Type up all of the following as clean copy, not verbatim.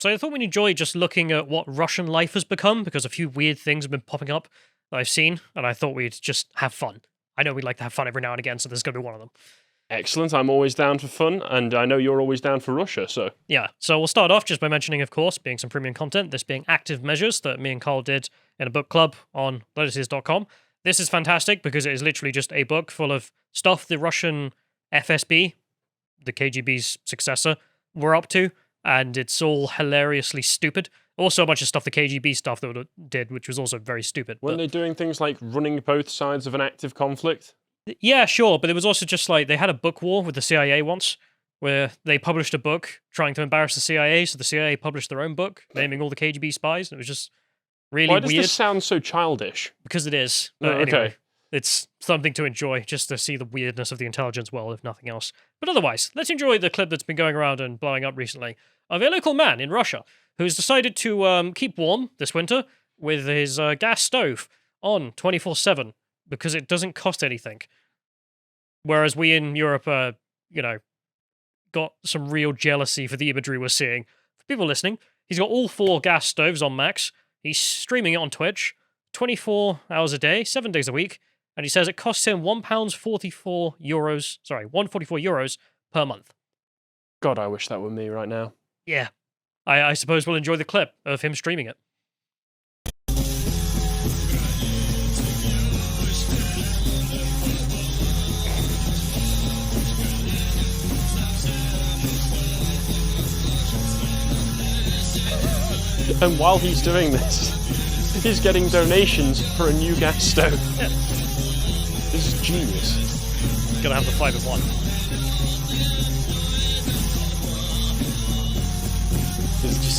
So I thought we'd enjoy just looking at what Russian life has become, because a few weird things have been popping up that I've seen, and I thought we'd just have fun. I know we like to have fun every now and again, so this is going to be one of them. Excellent. I'm always down for fun, and I know you're always down for Russia, so... Yeah, so we'll start off just by mentioning, of course, being some premium content, this being active measures that me and Carl did in a book club on lotuses.com. This is fantastic because it is literally just a book full of stuff the Russian FSB, the KGB's successor, were up to, and it's all hilariously stupid. Also a bunch of stuff the KGB stuff that did, which was also very stupid. Weren't they doing things like running both sides of an active conflict? Yeah, sure, but it was also just like, they had a book war with the CIA once, where they published a book trying to embarrass the CIA, so the CIA published their own book, naming all the KGB spies, and it was just really weird. Why does this sound so childish? Because it is. Okay. Anyway, it's something to enjoy, just to see the weirdness of the intelligence world, if nothing else. But otherwise, let's enjoy the clip that's been going around and blowing up recently, of a local man in Russia, who's decided to keep warm this winter with his gas stove on 24/7, because it doesn't cost anything. Whereas we in Europe, got some real jealousy for the imagery we're seeing. For people listening, he's got all 4 gas stoves on max. He's streaming it on Twitch, 24 hours a day, 7 days a week, and he says it costs him €144 per month. God, I wish that were me right now. Yeah. I suppose we'll enjoy the clip of him streaming it. And while he's doing this, he's getting donations for a new gas stove. Yeah. This is genius. Gonna have the 5-in-1.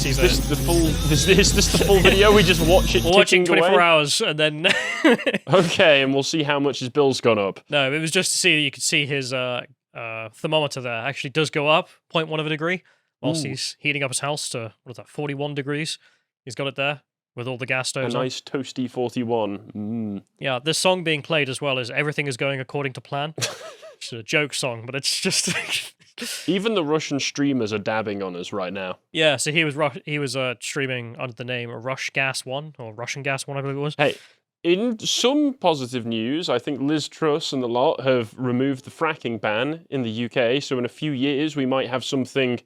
Is this the full video? We just watch it. We'll watch it 24 away? hours and then. Okay, and we'll see how much his bill's gone up. No, it was just to see. You could see his thermometer there actually does go up 0.1 of a degree whilst he's heating up his house to 41 degrees. He's got it there with all the gas stoves. A nice toasty 41. Yeah, this song being played as well as Everything Is Going According to Plan. It's a joke song, but it's just. Even the Russian streamers are dabbing on us right now. Yeah, so he was streaming under the name Rush Gas 1, or Russian Gas 1, I believe it was. Hey, in some positive news, I think Liz Truss and the lot have removed the fracking ban in the UK, so in a few years we might have something...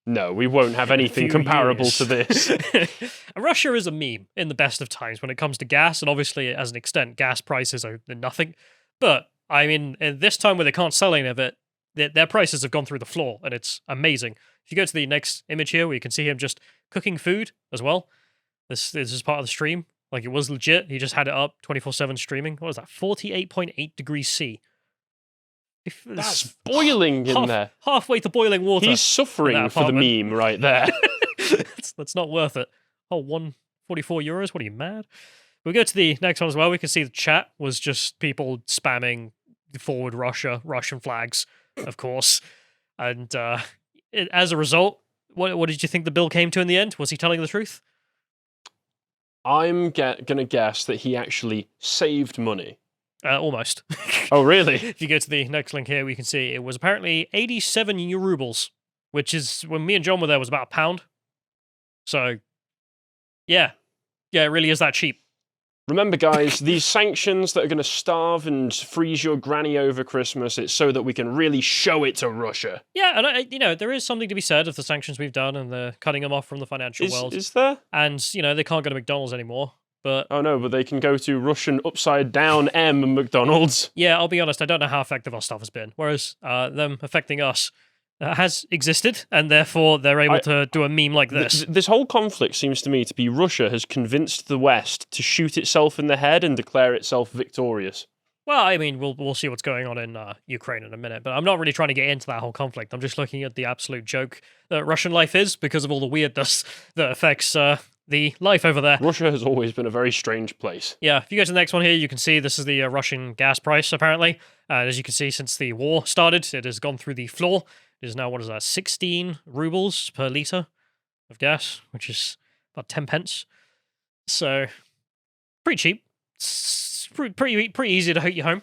No, we won't have anything comparable to this. Russia is a meme in the best of times when it comes to gas, and obviously, as an extent, gas prices are nothing. But, I mean, in this time where they can't sell any of it, their prices have gone through the floor, and it's amazing. If you go to the next image here, where you can see him just cooking food as well. This is part of the stream. Like, it was legit. He just had it up 24/7 streaming. What is that? 48.8 degries C. That's boiling in there. Halfway to boiling water. He's suffering for the meme right there. That's not worth it. Oh, €144? What are you, mad? We go to the next one as well. We can see the chat was just people spamming forward Russian flags, of course. And as a result, what did you think the bill came to in the end? Was he telling the truth? I'm going to guess that he actually saved money. Almost. Oh, really? If you go to the next link here, we can see it was apparently 87 rubles, which is, when me and John were there, was about £1. So, yeah, it really is that cheap. Remember, guys, these sanctions that are going to starve and freeze your granny over Christmas, it's so that we can really show it to Russia. Yeah, and there is something to be said of the sanctions we've done and the cutting them off from the financial world. Is there? And, they can't go to McDonald's anymore. But oh no, but they can go to Russian upside down M McDonald's. Yeah, I'll be honest, I don't know how effective our stuff has been. Whereas them affecting us has existed, and therefore they're able to do a meme like this. This whole conflict seems to me to be Russia has convinced the West to shoot itself in the head and declare itself victorious. Well, I mean, we'll see what's going on in Ukraine in a minute, but I'm not really trying to get into that whole conflict. I'm just looking at the absolute joke that Russian life is because of all the weirdness that affects the life over there. Russia has always been a very strange place. Yeah, if you go to the next one here, you can see this is the Russian gas price, apparently. As you can see, since the war started, it has gone through the floor. It is now, 16 rubles per litre of gas, which is about 10 pence. So, pretty cheap. It's pretty easy to heat your home.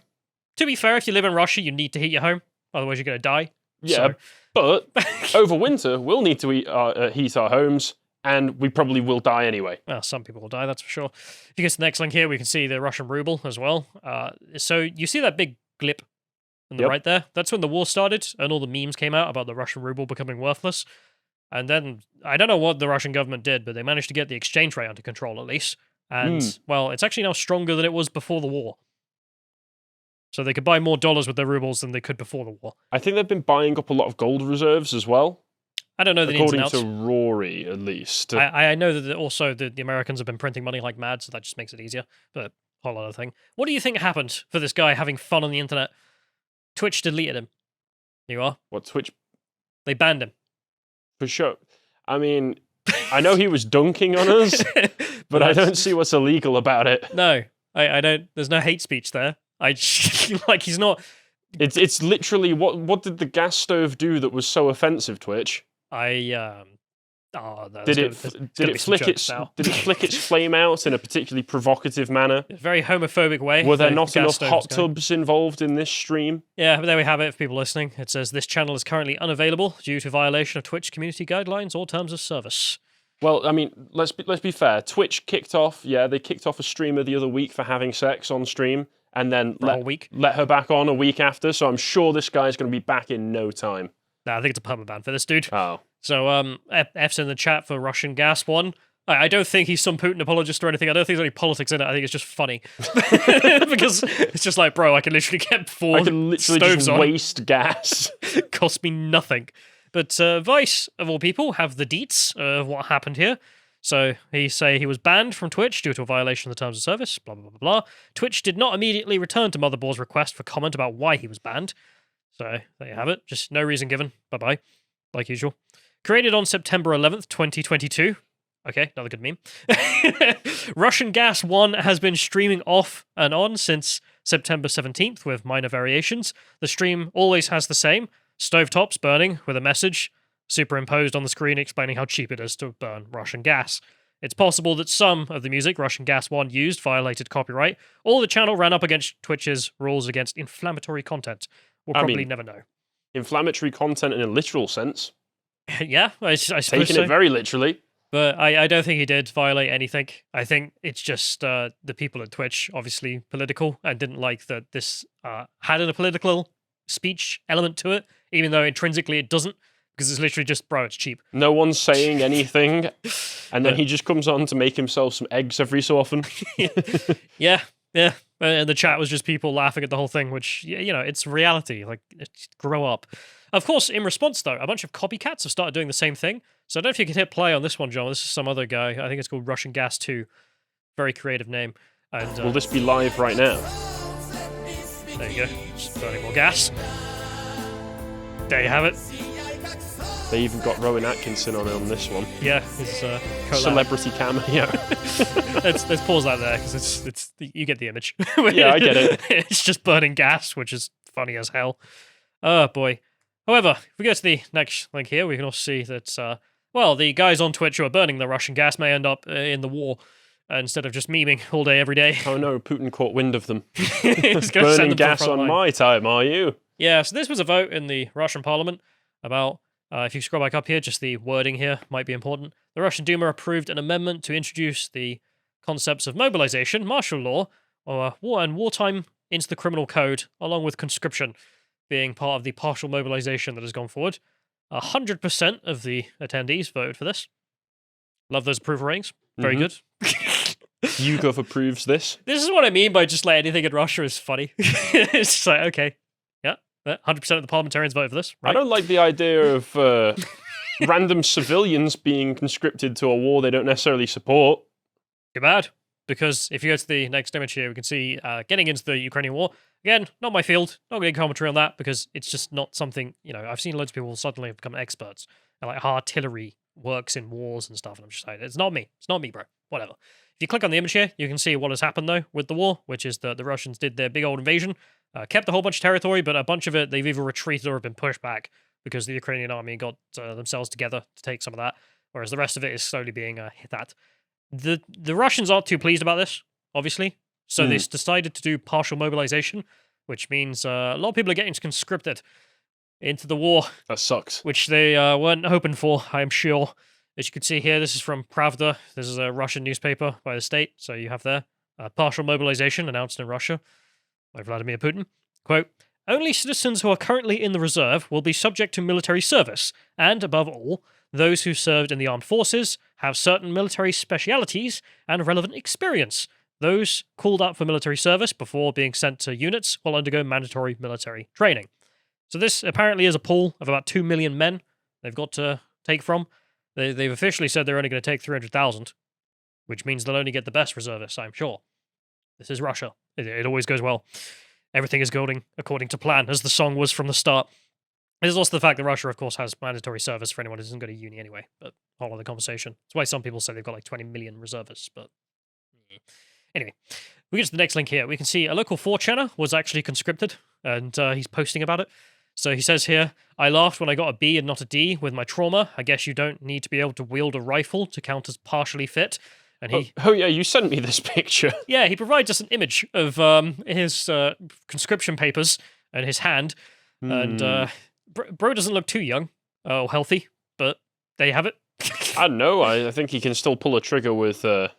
To be fair, if you live in Russia, you need to heat your home. Otherwise, you're going to die. Yeah, but over winter, we'll need to heat our homes. and we probably will die anyway. Well, some people will die, that's for sure. If you go to the next link here, we can see the Russian ruble as well. So you see that big glip on the right there? That's when the war started, and all the memes came out about the Russian ruble becoming worthless. And then, I don't know what the Russian government did, but they managed to get the exchange rate under control, at least. And, well, it's actually now stronger than it was before the war. So they could buy more dollars with their rubles than they could before the war. I think they've been buying up a lot of gold reserves as well. I don't know the ins and outs. According to Rory, at least. I know that also the Americans have been printing money like mad, so that just makes it easier. But whole other thing. What do you think happened for this guy having fun on the internet? Twitch deleted him. You are? What, Twitch? They banned him. For sure. I mean, I know he was dunking on us, but I don't see what's illegal about it. No, I don't. There's no hate speech there. Like, he's not... It's literally, what did the gas stove do that was so offensive, Twitch? Did it flick its flame out in a particularly provocative manner? A very homophobic way. Were there not enough hot tubs involved in this stream? Yeah, but there we have it for people listening. It says this channel is currently unavailable due to violation of Twitch community guidelines or terms of service. Well, I mean, let's be fair. Twitch kicked off, they kicked off a streamer the other week for having sex on stream, and then let her back on a week after, so I'm sure this guy's going to be back in no time. Nah, I think it's a perma ban for this dude. Oh. So, F's in the chat for Russian gas one. I don't think he's some Putin apologist or anything. I don't think there's any politics in it. I think it's just funny. Because it's just like, bro, I can literally get four stoves on. Waste gas. Cost me nothing. But Vice, of all people, have the deets of what happened here. So he was banned from Twitch due to a violation of the terms of service, blah, blah, blah, blah. Twitch did not immediately return to Motherboard's request for comment about why he was banned. So there you have it. Just no reason given. Bye-bye. Like usual. Created on September 11th, 2022. Okay, another good meme. Russian Gas 1 has been streaming off and on since September 17th with minor variations. The stream always has the same. Stovetops burning with a message superimposed on the screen explaining how cheap it is to burn Russian gas. It's possible that some of the music Russian Gas 1 used violated copyright, or the channel ran up against Twitch's rules against inflammatory content. We'll probably never know. Inflammatory content in a literal sense. Yeah, I suppose Taking it very literally. But I don't think he did violate anything. I think it's just the people at Twitch, obviously political, and didn't like that this had a political speech element to it, even though intrinsically it doesn't, because it's literally just, bro, it's cheap. No one's saying anything, and then he just comes on to make himself some eggs every so often. Yeah. And the chat was just people laughing at the whole thing, which, it's reality. Like, grow up. Of course, in response, though, a bunch of copycats have started doing the same thing. So I don't know if you can hit play on this one, John. This is some other guy. I think it's called Russian Gas 2. Very creative name. And will this be live right now? There you go. Just burning more gas. There you have it. They even got Rowan Atkinson on this one. Yeah, his celebrity cameo. let's pause that there because it's you get the image. Yeah, I get it. It's just burning gas, which is funny as hell. Oh boy. However, if we go to the next link here, we can also see that the guys on Twitch who are burning the Russian gas may end up in the war instead of just memeing all day every day. Oh no, Putin caught wind of them. Burning gas on my time, are you? Yeah, so this was a vote in the Russian parliament about. If you scroll back up here, just the wording here might be important. The Russian Duma approved an amendment to introduce the concepts of mobilization, martial law, or war and wartime into the criminal code, along with conscription being part of the partial mobilization that has gone forward. 100% of the attendees voted for this. Love those approval ratings. Very good. YouGov approves this. This is what I mean by just like anything in Russia is funny. It's just like, okay. 100% of the parliamentarians voted for this. Right? I don't like the idea of random civilians being conscripted to a war they don't necessarily support. Too bad. Because if you go to the next image here, we can see getting into the Ukrainian war. Again, not my field. Not getting commentary on that because it's just not something, I've seen loads of people suddenly become experts. And like artillery works in wars and stuff. And I'm just like, it's not me. It's not me, bro. Whatever. If you click on the image here, you can see what has happened, though, with the war, which is that the Russians did their big old invasion, kept a whole bunch of territory, but a bunch of it, they've either retreated or have been pushed back because the Ukrainian army got themselves together to take some of that, whereas the rest of it is slowly being hit at. The Russians aren't too pleased about this, obviously, so they decided to do partial mobilization, which means a lot of people are getting conscripted into the war. That sucks. Which they weren't hoping for, I'm sure. As you can see here, this is from Pravda. This is a Russian newspaper by the state. So you have there partial mobilization announced in Russia by Vladimir Putin. Quote, only citizens who are currently in the reserve will be subject to military service, and above all, those who served in the armed forces have certain military specialities and relevant experience. Those called up for military service before being sent to units will undergo mandatory military training. So this apparently is a pool of about 2 million men they've got to take from. They've officially said they're only going to take 300,000, which means they'll only get the best reservists, I'm sure. This is Russia. It always goes well. Everything is going according to plan, as the song was from the start. There's also the fact that Russia, of course, has mandatory service for anyone who doesn't go to uni anyway, but whole other conversation. That's why some people say they've got like 20 million reservists, but... Anyway, we get to the next link here. We can see a local 4chaner was actually conscripted, and he's posting about it. So he says here, I laughed when I got a B and not a D with my trauma. I guess you don't need to be able to wield a rifle to count as partially fit. And he... Oh yeah, you sent me this picture. Yeah, he provides us an image of his conscription papers and his hand. And bro doesn't look too young or healthy, but there you have it. I don't know. I think he can still pull a trigger with a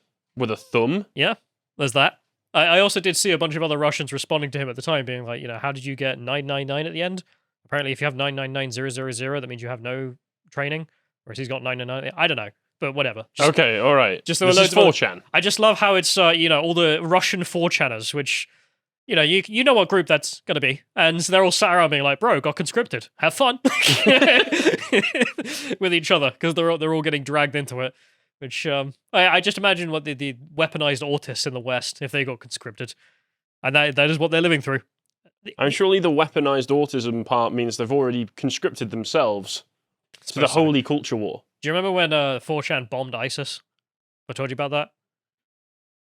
thumb. Yeah, there's that. I also did see a bunch of other Russians responding to him at the time, being like, how did you get 999 at the end? Apparently, if you have 999000, that means you have no training. Whereas he's got 999. I don't know, but whatever. Okay, all right. Just this is 4chan. I just love how it's, all the Russian 4chaners, which, you know what group that's going to be. And they're all sat around being like, bro, got conscripted. Have fun. With each other, because they're all getting dragged into it. Which, I just imagine what the weaponized autists in the West, if they got conscripted. And that is what they're living through. And surely the weaponized autism part means they've already conscripted themselves to the holy culture war. Do you remember when 4chan bombed ISIS? I told you about that?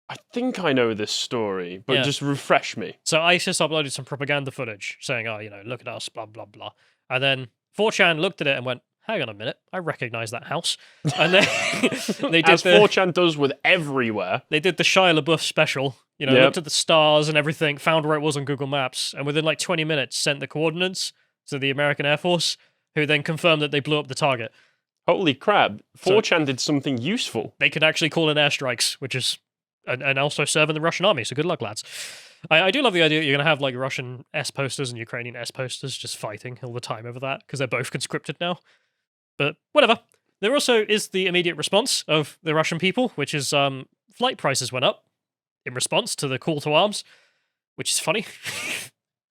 I think I know this story, but just refresh me. So ISIS uploaded some propaganda footage saying, look at us, blah, blah, blah. And then 4chan looked at it and went, hang on a minute, I recognize that house. And they did as 4chan does with everywhere. They did the Shia LaBeouf special, looked at the stars and everything, found where it was on Google Maps, and within like 20 minutes sent the coordinates to the American Air Force, who then confirmed that they blew up the target. Holy crap, 4chan did something useful. They could actually call in airstrikes, which is, and also serve in the Russian army, so good luck, lads. I do love the idea that you're going to have like Russian S posters and Ukrainian S posters just fighting all the time over that, because they're both conscripted now. But whatever. There also is the immediate response of the Russian people, which is flight prices went up in response to the call to arms, which is funny.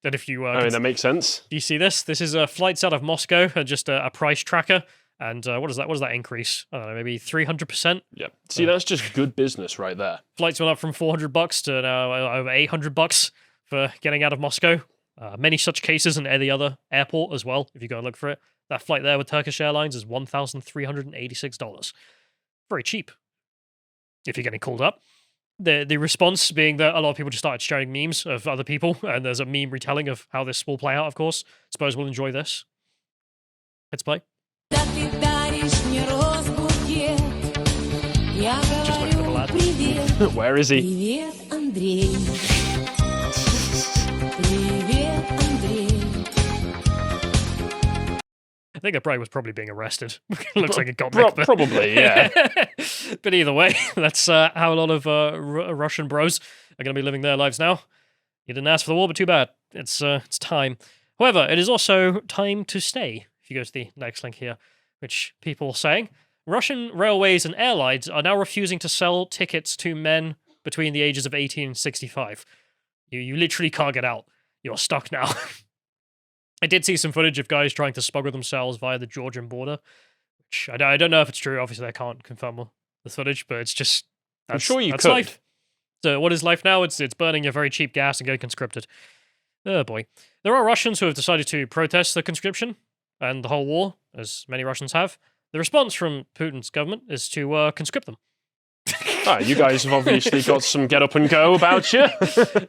That if you that makes sense. Do you see this? This is flights out of Moscow and just a price tracker. And what is that? What does that increase? I don't know, maybe 300%? Yeah. See, that's just good business right there. Flights went up from $400 to now over $800 for getting out of Moscow. Many such cases in any other airport as well, if you go and look for it. That flight there with Turkish Airlines is $1,386. Very cheap, if you're getting called up. The response being that a lot of people just started sharing memes of other people, and there's a meme retelling of how this will play out, of course. Suppose we'll enjoy this. Let's play. Just wait for the lad. Where is he? I think that was probably being arrested. Looks like it got back. Probably, yeah. But either way, that's how a lot of Russian bros are going to be living their lives now. You didn't ask for the war, but too bad. It's time. However, it is also time to stay. If you go to the next link here, which people are saying, Russian railways and airlines are now refusing to sell tickets to men between the ages of 18 and 65. You literally can't get out. You're stuck now. I did see some footage of guys trying to smuggle themselves via the Georgian border, which I don't know if it's true. Obviously, I can't confirm the footage, but it's just... I'm sure you that's could. Life. So what is life now? It's burning your very cheap gas and getting conscripted. Oh boy. There are Russians who have decided to protest the conscription and the whole war, as many Russians have. The response from Putin's government is to conscript them. You guys have obviously got some get up and go about you.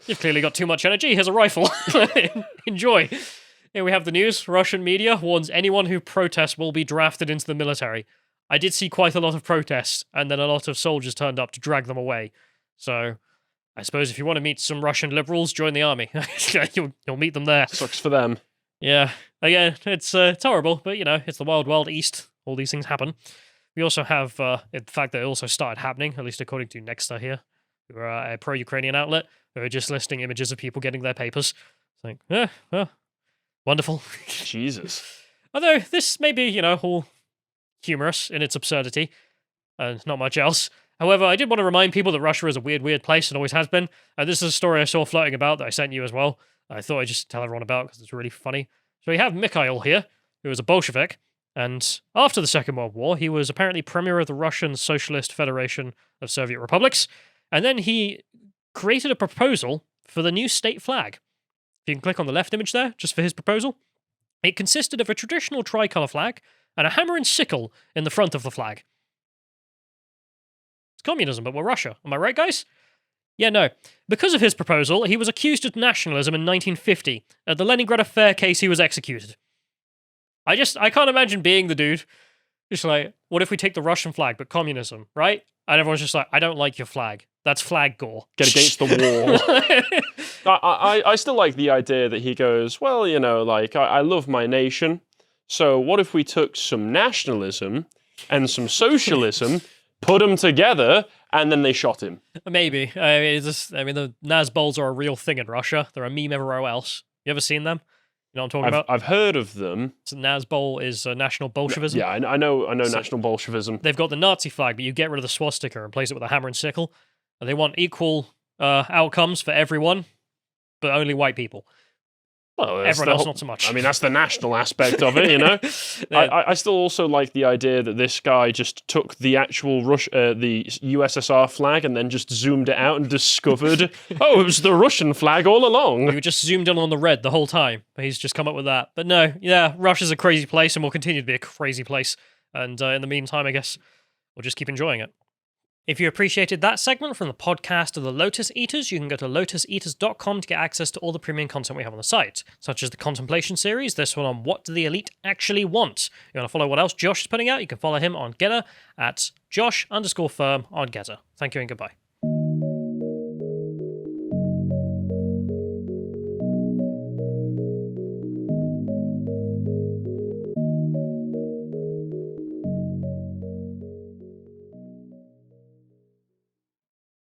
You've clearly got too much energy. Here's a rifle. Enjoy. Here we have the news. Russian media warns anyone who protests will be drafted into the military. I did see quite a lot of protests, and then a lot of soldiers turned up to drag them away. So, I suppose if you want to meet some Russian liberals, join the army. You'll meet them there. Sucks for them. Yeah. Again, it's horrible, but it's the wild, wild east. All these things happen. We also have the fact that it also started happening, at least according to Nexta here, who are a pro-Ukrainian outlet, who are just listing images of people getting their papers. It's like, well, wonderful. Jesus. Although this may be, all humorous in its absurdity, and not much else. However, I did want to remind people that Russia is a weird, weird place and always has been. And this is a story I saw floating about that I sent you as well. I thought I'd just tell everyone about because it's really funny. So we have Mikhail here, who was a Bolshevik, and after the Second World War, he was apparently premier of the Russian Socialist Federation of Soviet Republics, and then he created a proposal for the new state flag. If you can click on the left image there, just for his proposal, it consisted of a traditional tricolour flag and a hammer and sickle in the front of the flag. It's communism, but we're Russia. Am I right, guys? Yeah, no. Because of his proposal, he was accused of nationalism in 1950. At the Leningrad Affair case, he was executed. I can't imagine being the dude. Just like, what if we take the Russian flag, but communism, right? And everyone's just like, I don't like your flag. That's flag gore. Get against the wall. I still like the idea that he goes, well, I love my nation. So what if we took some nationalism and some socialism, put them together, and then they shot him? Maybe. The Nazbols are a real thing in Russia. They're a meme everywhere else. You ever seen them? You know what I'm talking about? I've heard of them. So Nazbol is National Bolshevism. Yeah, I know National Bolshevism. They've got the Nazi flag, but you get rid of the swastika and replace it with a hammer and sickle. And they want equal outcomes for everyone, but only white people. Well, everyone else, not so much. I mean, that's the national aspect of it, I still also like the idea that this guy just took the actual the USSR flag and then just zoomed it out and discovered, it was the Russian flag all along. We just zoomed in on the red the whole time. He's just come up with that. But no, yeah, Russia's a crazy place and will continue to be a crazy place. And in the meantime, I guess we'll just keep enjoying it. If you appreciated that segment from the podcast of the Lotus Eaters, you can go to lotuseaters.com to get access to all the premium content we have on the site, such as the Contemplation series, this one on what do the elite actually want. You want to follow what else Josh is putting out, you can follow him on Getter at Josh_firm on Getter. Thank you and goodbye.